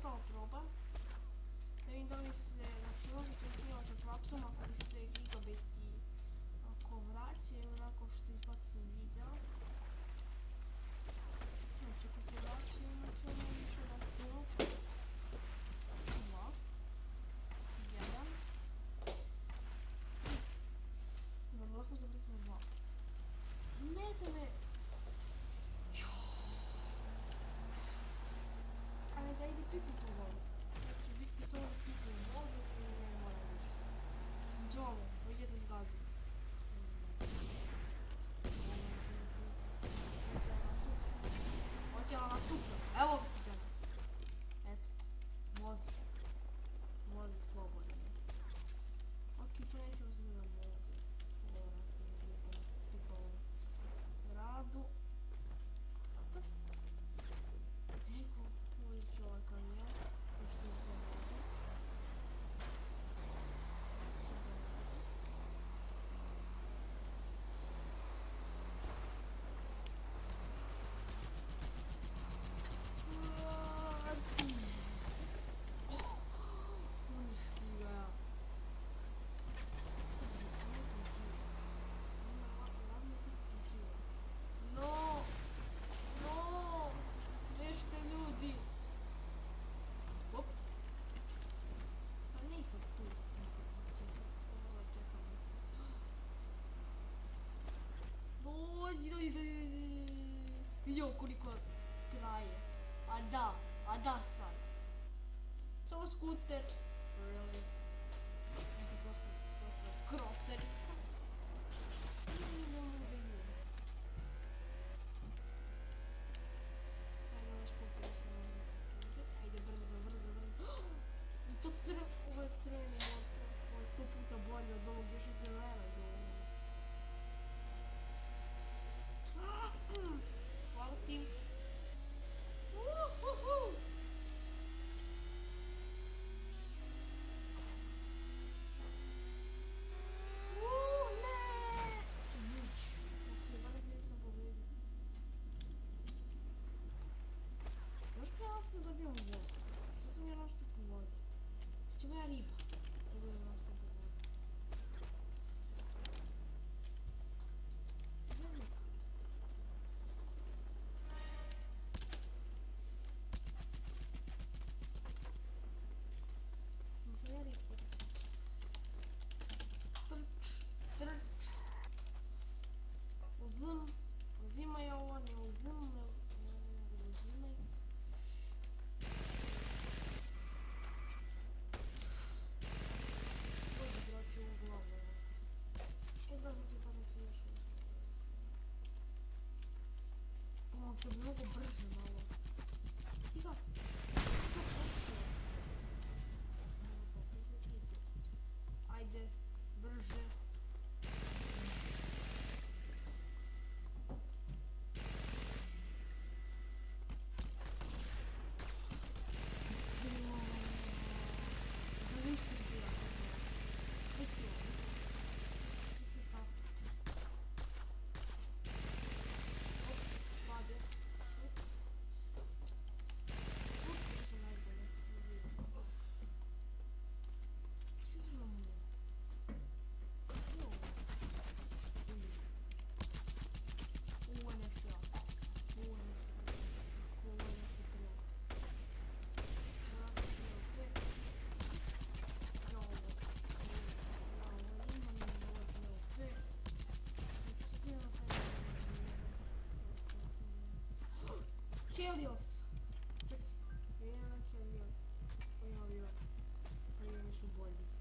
samo probam. Da vidim da li se, znači možda to snima sa slapsom ako bi se gigabiti ako vraćaju nakon što izbacim video. Znači ako se vraćaju, znači ono više da snimam. 2, 1, 3. Dobro, lako zavrtimo 2. Ne da me... Ali da ide pipi po vodu. Znači biti samo pipi u vodu i ne mora ništa. Đole, ovdje se zgađu. Hoćela na super. Evo vidjela. Eto. Vozi. Vozi slobodno. Ok, sljedeće uzmem ovdje. Tipa u gradu. Neko vodi čovjeka nije. Pošto se vodi. Vidio koliko traje. A da sad. Samo skuter. Really? Neka prošla kroserica. I ne mogu da idem. Ajde, ovaj skuter. Ajde, brzo. I to ovo je crveni motor. Ovo je 100 puta bolje od ovog još i zelenog. Hvala ti. Ne! Ok, vada se nisam pobedio. Još cijela se zabio u vodu. Što sam ja našto po vodi? Što moja riba? Ovo je našto po vodi. Sve riba. Uzimaj ovo, ne uzimaj. Bože, braću, u glavu. Da mi ti padne se još nešto. Ovo, to je mnogo brže malo. Stiga. Ajde, brže. Helios! Čekaj, ja naći avion. Koji je avion? Avioni su bolji.